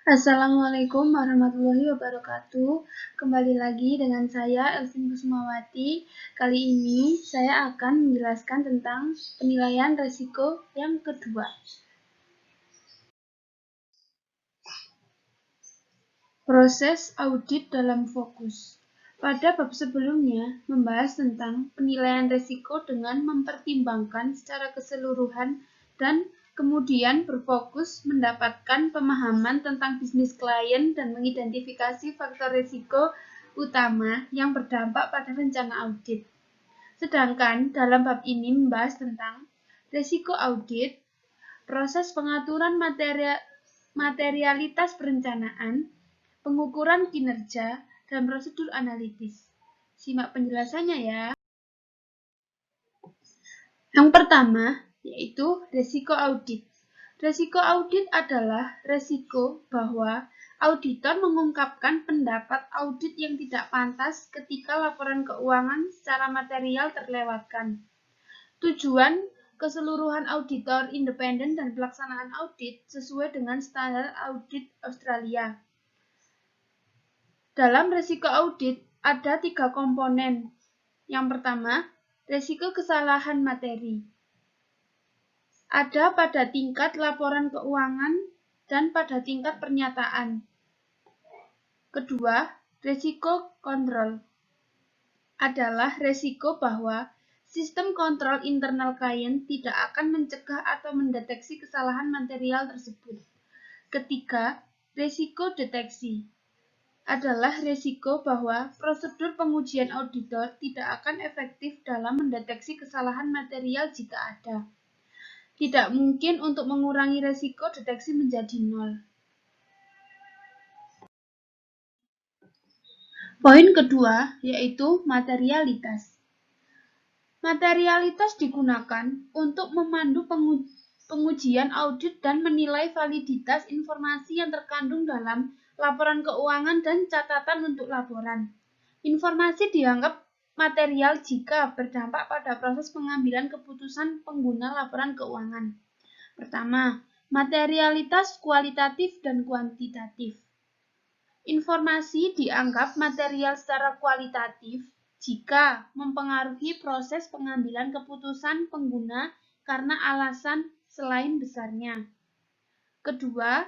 Assalamualaikum warahmatullahi wabarakatuh. Kembali lagi dengan saya Elvin Kusumawati. Kali ini saya akan menjelaskan tentang penilaian risiko yang kedua. Proses audit dalam fokus. Pada bab sebelumnya membahas tentang penilaian risiko dengan mempertimbangkan secara keseluruhan dan kemudian berfokus mendapatkan pemahaman tentang bisnis klien dan mengidentifikasi faktor risiko utama yang berdampak pada rencana audit. Sedangkan dalam bab ini membahas tentang risiko audit, proses pengaturan materialitas perencanaan, pengukuran kinerja, dan prosedur analitis. Simak penjelasannya ya. Yang pertama, yaitu risiko audit. Risiko audit adalah risiko bahwa auditor mengungkapkan pendapat audit yang tidak pantas ketika laporan keuangan secara material terlewatkan. Tujuan keseluruhan auditor independen dan pelaksanaan audit sesuai dengan standar audit Australia. Dalam risiko audit ada 3 komponen. Yang pertama, risiko kesalahan materi. Ada pada tingkat laporan keuangan dan pada tingkat pernyataan. Kedua, risiko kontrol. Adalah risiko bahwa sistem kontrol internal klien tidak akan mencegah atau mendeteksi kesalahan material tersebut. Ketiga, risiko deteksi. Adalah risiko bahwa prosedur pengujian auditor tidak akan efektif dalam mendeteksi kesalahan material jika ada. Tidak mungkin untuk mengurangi risiko deteksi menjadi nol. Poin kedua yaitu materialitas. Materialitas digunakan untuk memandu pengujian audit dan menilai validitas informasi yang terkandung dalam laporan keuangan dan catatan untuk laporan. Informasi dianggap material jika berdampak pada proses pengambilan keputusan pengguna laporan keuangan. Pertama, materialitas kualitatif dan kuantitatif. Informasi dianggap material secara kualitatif jika mempengaruhi proses pengambilan keputusan pengguna karena alasan selain besarnya. Kedua,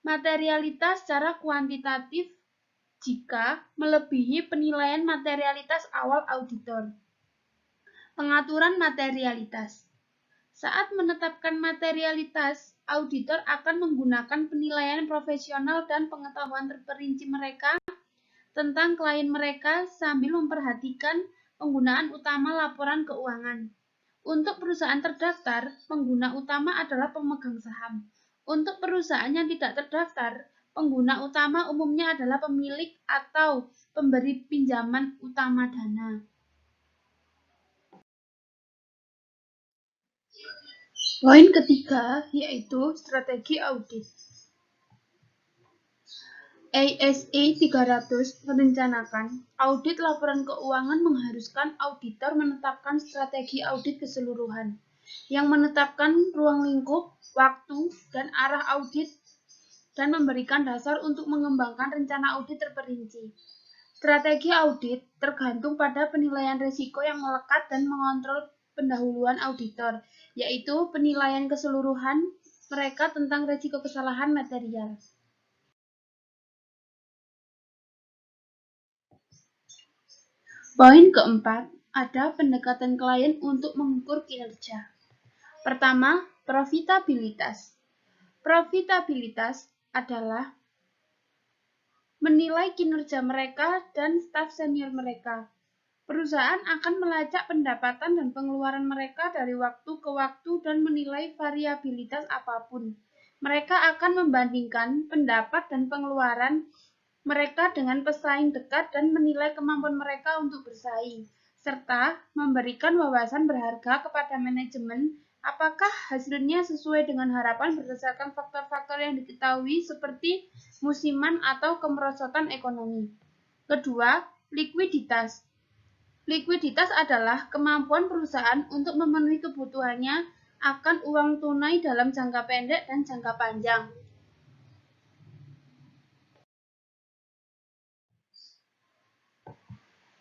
materialitas secara kuantitatif jika melebihi penilaian materialitas awal auditor. Pengaturan materialitas. Saat menetapkan materialitas, auditor akan menggunakan penilaian profesional dan pengetahuan terperinci mereka tentang klien mereka sambil memperhatikan penggunaan utama laporan keuangan. Untuk perusahaan terdaftar, pengguna utama adalah pemegang saham. Untuk perusahaan yang tidak terdaftar, pengguna utama umumnya adalah pemilik atau pemberi pinjaman utama dana. Poin ketiga yaitu strategi audit. ASA 300 merencanakan audit laporan keuangan mengharuskan auditor menetapkan strategi audit keseluruhan yang menetapkan ruang lingkup, waktu, dan arah audit dan memberikan dasar untuk mengembangkan rencana audit terperinci. Strategi audit tergantung pada penilaian risiko yang melekat dan mengontrol pendahuluan auditor, yaitu penilaian keseluruhan mereka tentang risiko kesalahan material. Poin keempat, ada pendekatan klien untuk mengukur kinerja. Pertama, profitabilitas. Profitabilitas adalah menilai kinerja mereka dan staf senior mereka. Perusahaan akan melacak pendapatan dan pengeluaran mereka dari waktu ke waktu dan menilai variabilitas apapun. Mereka akan membandingkan pendapat dan pengeluaran mereka dengan pesaing dekat dan menilai kemampuan mereka untuk bersaing, serta memberikan wawasan berharga kepada manajemen apakah hasilnya sesuai dengan harapan berdasarkan faktor-faktor yang diketahui seperti musiman atau kemerosotan ekonomi. Kedua, likuiditas. Likuiditas adalah kemampuan perusahaan untuk memenuhi kebutuhannya akan uang tunai dalam jangka pendek dan jangka panjang.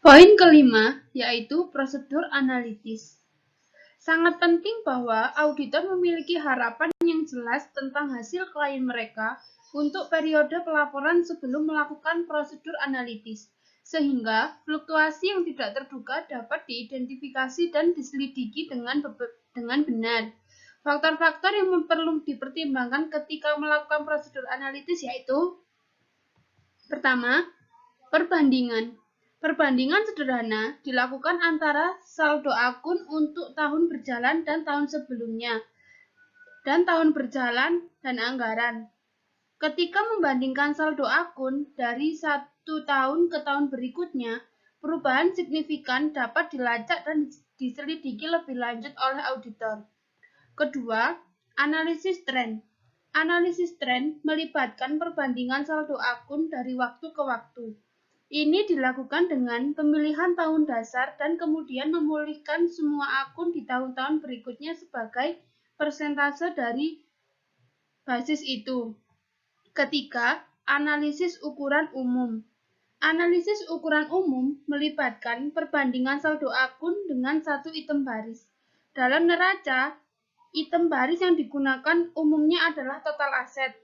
Poin kelima, yaitu prosedur analitis. Sangat penting bahwa auditor memiliki harapan yang jelas tentang hasil klien mereka untuk periode pelaporan sebelum melakukan prosedur analitis, sehingga fluktuasi yang tidak terduga dapat diidentifikasi dan diselidiki dengan benar. Faktor-faktor yang perlu dipertimbangkan ketika melakukan prosedur analitis yaitu: pertama, perbandingan. Perbandingan sederhana dilakukan antara saldo akun untuk tahun berjalan dan tahun sebelumnya, dan tahun berjalan dan anggaran. Ketika membandingkan saldo akun dari satu tahun ke tahun berikutnya, perubahan signifikan dapat dilacak dan diselidiki lebih lanjut oleh auditor. Kedua, analisis tren. Analisis tren melibatkan perbandingan saldo akun dari waktu ke waktu. Ini dilakukan dengan pemilihan tahun dasar dan kemudian memulihkan semua akun di tahun-tahun berikutnya sebagai persentase dari basis itu. Ketiga, analisis ukuran umum. Analisis ukuran umum melibatkan perbandingan saldo akun dengan satu item baris. Dalam neraca, item baris yang digunakan umumnya adalah total aset.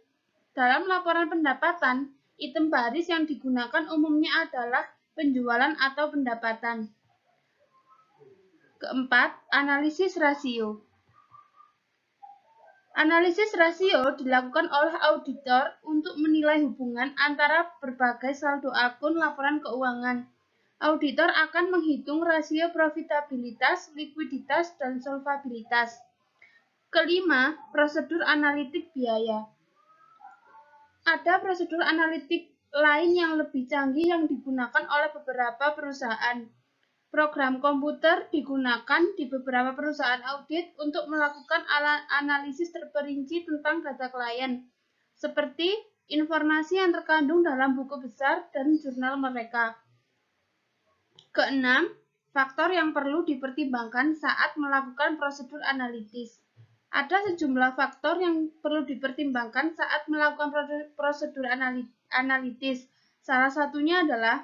Dalam laporan pendapatan, item baris yang digunakan umumnya adalah penjualan atau pendapatan. Keempat, analisis rasio. Analisis rasio dilakukan oleh auditor untuk menilai hubungan antara berbagai saldo akun laporan keuangan. Auditor akan menghitung rasio profitabilitas, likuiditas, dan solvabilitas. Kelima, prosedur analitik biaya. Ada prosedur analitik lain yang lebih canggih yang digunakan oleh beberapa perusahaan. Program komputer digunakan di beberapa perusahaan audit untuk melakukan analisis terperinci tentang data klien, seperti informasi yang terkandung dalam buku besar dan jurnal mereka. Keenam, faktor yang perlu dipertimbangkan saat melakukan prosedur analitis. Ada sejumlah faktor yang perlu dipertimbangkan saat melakukan prosedur analitis. Salah satunya adalah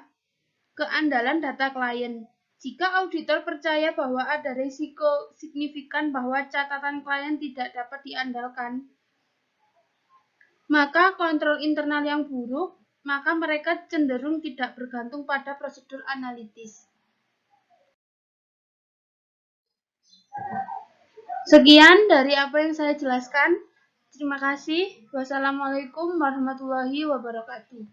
keandalan data klien. Jika auditor percaya bahwa ada risiko signifikan bahwa catatan klien tidak dapat diandalkan, maka kontrol internal yang buruk, maka mereka cenderung tidak bergantung pada prosedur analitis. Sekian dari apa yang saya jelaskan. Terima kasih. Wassalamualaikum warahmatullahi wabarakatuh.